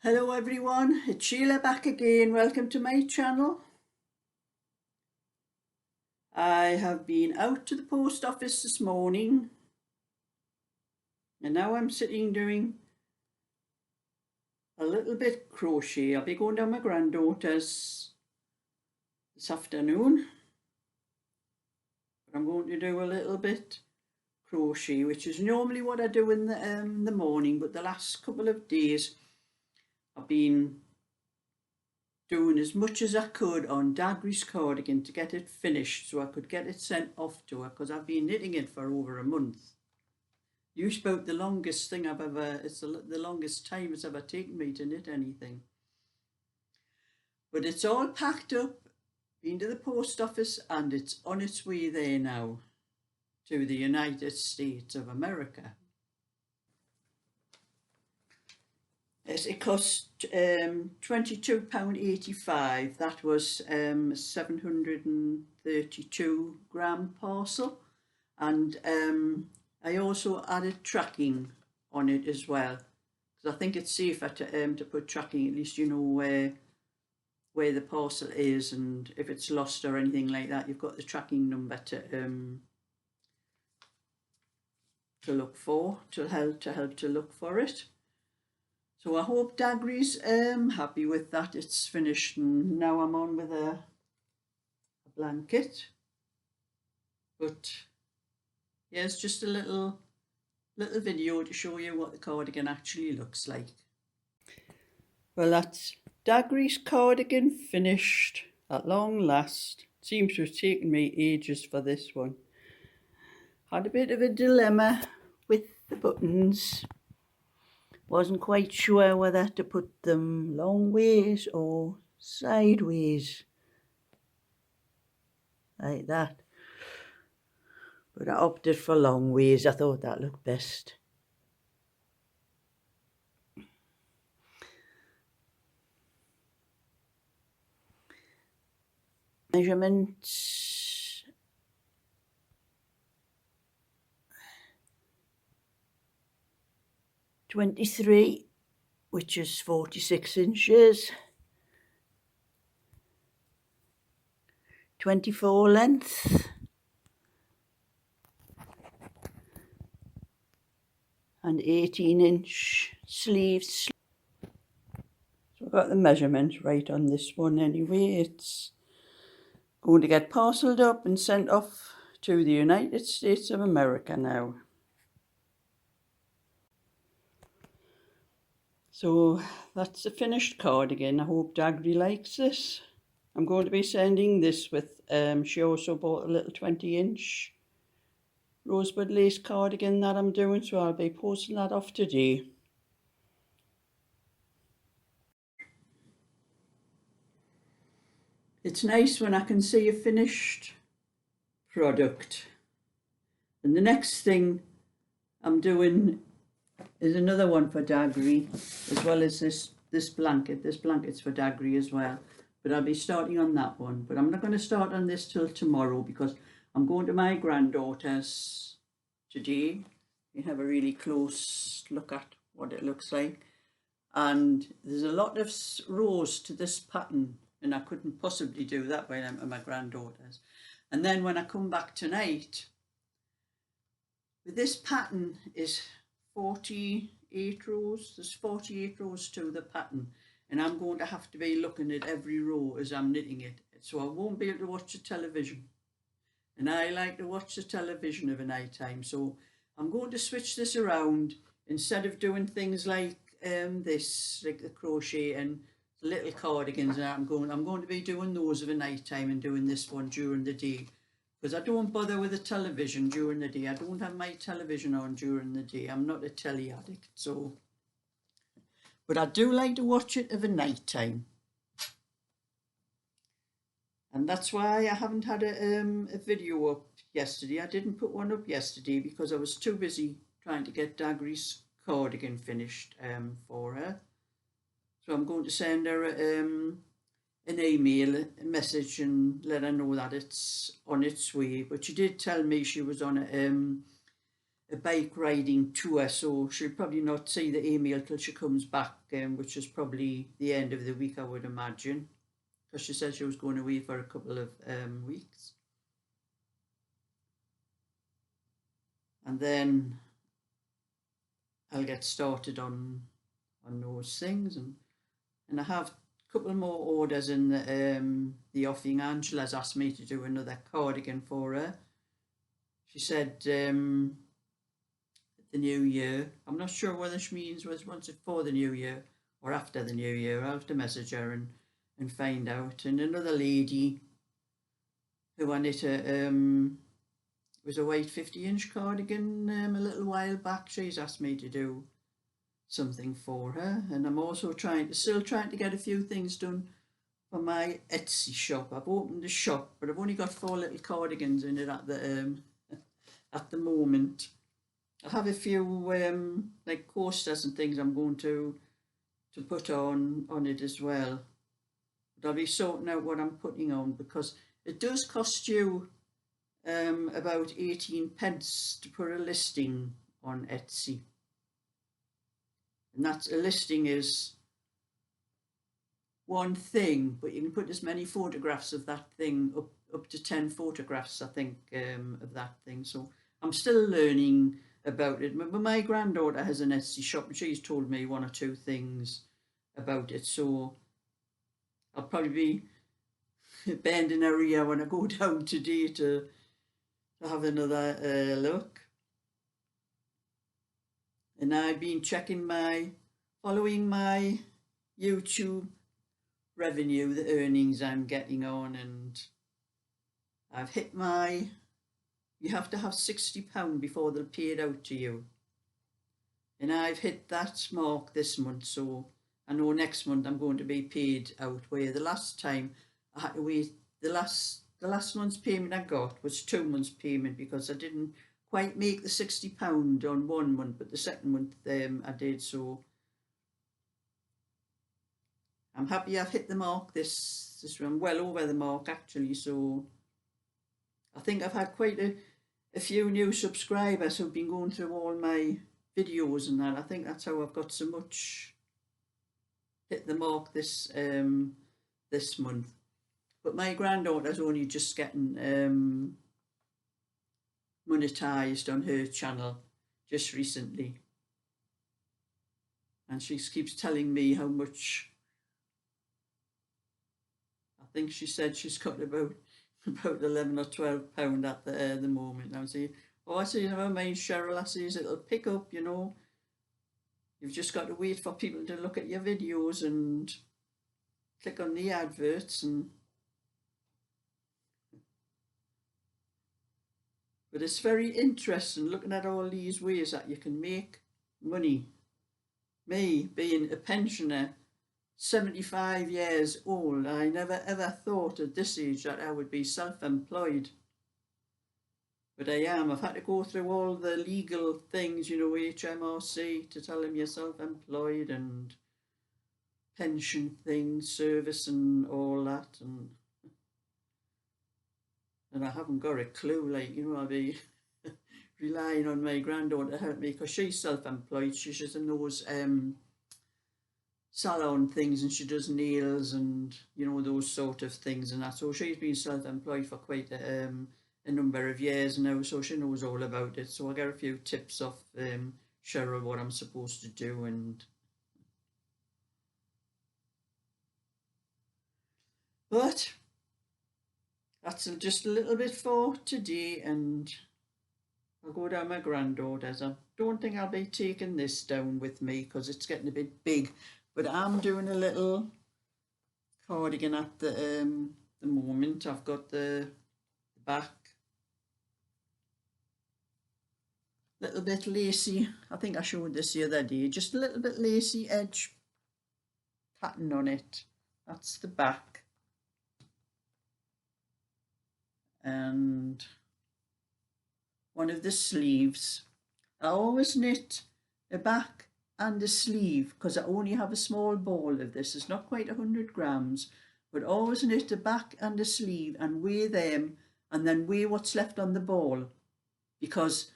Hello everyone, it's Sheila back again. Welcome to my channel. I have been out to the post office this morning and now I'm sitting doing a little bit crochet. I'll be going down my granddaughter's this afternoon, but I'm going to do a little bit crochet, which is normally what I do in the morning, but the last couple of days I've been doing as much as I could on Dagry's cardigan to get it finished so I could get it sent off to her, because I've been knitting it for over a month. Usually about the longest thing I've ever, it's the longest time it's ever taken me to knit anything. But it's all packed up, been to the post office, and it's on its way there now to the United States of America. It cost £22.85. That was a 732 gram parcel, and I also added tracking on it as well, because I think it's safer to put tracking. At least you know where the parcel is, and if it's lost or anything like that, you've got the tracking number to look for, to help to look for it. So I hope Dagry's happy with that. It's finished, and now I'm on with a blanket. But here's just a little video to show you what the cardigan actually looks like. Well, that's Dagry's cardigan finished at long last. Seems to have taken me ages for this one. Had a bit of a dilemma with the buttons. Wasn't quite sure whether to put them long ways or sideways, like that. But I opted for long ways. I thought that looked best. Measurements. .23, which is 46 inches. 24 length. And 18-inch sleeves. So I've got the measurement right on this one anyway. It's going to get parcelled up and sent off to the United States of America now. So that's the finished cardigan. I hope Dagry likes this. I'm going to be sending this with, she also bought a little 20-inch rosebud lace cardigan that I'm doing, so I'll be posting that off today. It's nice when I can see a finished product. And the next thing I'm doing is another one for Dagry, as well as this blanket. This blanket's for Dagry as well, but I'll be starting on that one. But I'm not going to start on this till tomorrow, because I'm going to my granddaughter's today. You have a really close look at what it looks like, and there's a lot of rows to this pattern, and I couldn't possibly do that when I'm at my granddaughter's. And then when I come back tonight, with this pattern is 48 rows. There's 48 rows to the pattern, and I'm going to have to be looking at every row as I'm knitting it, so I won't be able to watch the television, and I like to watch the television of a night time. So I'm going to switch this around. Instead of doing things like this, like the crochet and the little cardigans, and I'm going to be doing those of a night time and doing this one during the day, because I don't bother with the television during the day. I don't have my television on during the day. I'm not a telly addict, so. But I do like to watch it of a night time. And that's why I haven't had a video up yesterday. I didn't put one up yesterday because I was too busy trying to get Dagry's cardigan finished for her. So I'm going to send her an email, a message, and let her know that it's on its way. But she did tell me she was on a a bike riding tour, so she'll probably not see the email till she comes back, which is probably the end of the week, I would imagine, because she said she was going away for a couple of weeks. And then I'll get started on those things, and I have a couple more orders in the offing. Angela's asked me to do another cardigan for her. She said the new year. I'm not sure whether she means once it for the new year or after the new year. I'll have to message her and find out. And another lady who I knit was a white 50-inch cardigan a little while back. She's asked me to do something for her, and I'm also still trying to get a few things done for my Etsy shop. I've opened the shop, but I've only got 4 little cardigans in it at the moment. I have a few like coasters and things I'm going to put on it as well. But I'll be sorting out what I'm putting on, because it does cost you about 18 pence to put a listing on Etsy. And that's, a listing is one thing, but you can put as many photographs of that thing, up to 10 photographs, I think, of that thing. So I'm still learning about it. But my granddaughter has an Etsy shop, and she's told me 1 or 2 things about it. So I'll probably be bending her ear when I go down today to have another look. And I've been following my YouTube revenue, the earnings I'm getting on, and I've hit you have to have £60 before they'll pay it out to you. And I've hit that mark this month, so I know next month I'm going to be paid out, where the last time I had to wait, the last month's payment I got was 2 months' payment, because I didn't quite make the £60 on 1 month, but the second month I did. So I'm happy I've hit the mark this one, well over the mark actually. So I think I've had quite a few new subscribers who've been going through all my videos and that. I think that's how I've got so much, hit the mark this month. But my granddaughter's only just getting monetized on her channel just recently, and she keeps telling me how much. I think she said she's got about 11 or 12 pound at the moment. I say, oh, I say, never mind, Cheryl. I says, it'll pick up, you know. You've just got to wait for people to look at your videos and click on the adverts. But it's very interesting looking at all these ways that you can make money. Me, being a pensioner, 75 years old, I never ever thought at this age that I would be self-employed. But I am. I've had to go through all the legal things, you know, HMRC, to tell them you're self-employed, and pension things, service and all that. And I haven't got a clue, like, you know, I'll be relying on my granddaughter to help me, because she's self-employed. She's just in those salon things, and she does nails and, you know, those sort of things and that. So she's been self-employed for quite a number of years now, so she knows all about it. So I get a few tips off Cheryl, what I'm supposed to do. But that's just a little bit for today, and I'll go down my granddaughter's. I don't think I'll be taking this down with me because it's getting a bit big, but I'm doing a little cardigan at the moment. I've got the back, little bit lacy. I think I showed this the other day, just a little bit lacy edge pattern on it. That's the back. And one of the sleeves. I always knit a back and a sleeve because I only have a small ball of this. It's not quite 100 grams, but always knit a back and a sleeve and weigh them, and then weigh what's left on the ball, because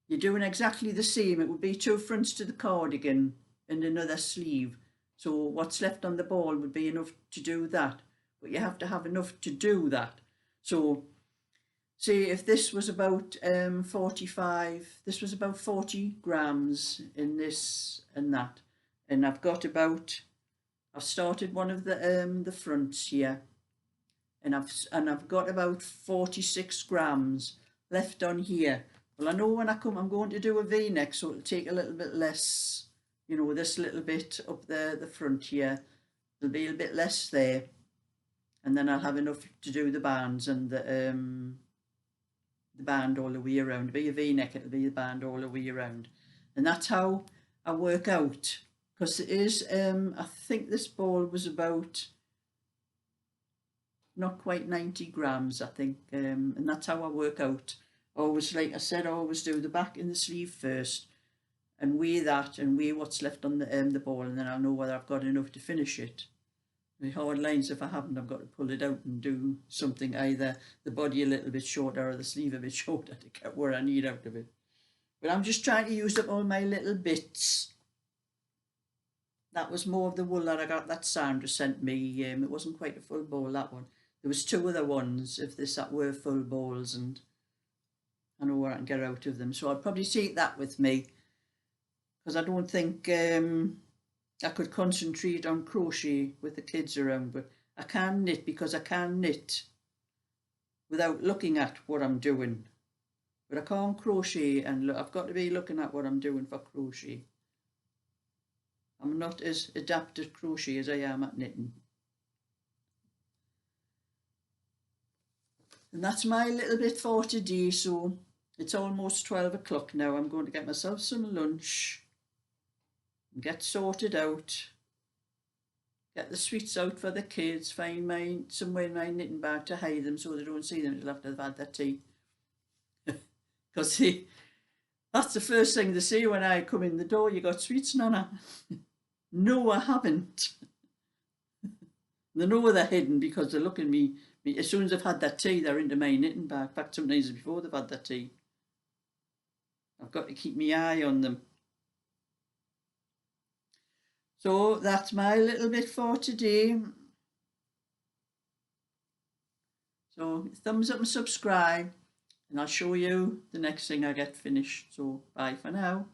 you're doing exactly the same. It would be 2 fronts to the cardigan and another sleeve. So what's left on the ball would be enough to do that. But you have to have enough to do that. So see, if this was about 45, this was about 40 grams in this and that. And I've started one of the fronts here, and I've got about 46 grams left on here. Well, I know when I come, I'm going to do a V-neck, so it'll take a little bit less, you know, this little bit up the front here. There'll be a bit less there, and then I'll have enough to do the bands and the band all the way around. It'll be a V-neck, it'll be a band all the way around. And that's how I work out, because it is, I think this ball was about not quite 90 grams, I think, and that's how I work out. Always, like I said, I always do the back and the sleeve first and weigh that and weigh what's left on the ball, and then I'll know whether I've got enough to finish it. The hard lines, if I haven't, I've got to pull it out and do something, either the body a little bit shorter or the sleeve a bit shorter to get what I need out of it. But I'm just trying to use up all my little bits. That was more of the wool that I got that Sandra sent me. It wasn't quite a full ball, that one. There was 2 other ones, if that were full balls, and I know what I can get out of them. So I'd probably take that with me, because I don't think I could concentrate on crochet with the kids around. But I can knit, because I can knit without looking at what I'm doing. But I can't crochet, and I've got to be looking at what I'm doing for crochet. I'm not as adept at crochet as I am at knitting. And that's my little bit for today. So it's almost 12 o'clock now. I'm going to get myself some lunch and get sorted out, get the sweets out for the kids, find somewhere in my knitting bag to hide them so they don't see them until after they've had their tea. Because that's the first thing they say when I come in the door: "You got sweets, Nonna?" No, I haven't. They know they're hidden, because they look at me. As soon as they've had their tea, they're into my knitting bag. In fact, sometimes before they've had their tea. I've got to keep my eye on them. So that's my little bit for today. So thumbs up and subscribe, and I'll show you the next thing I get finished. So bye for now.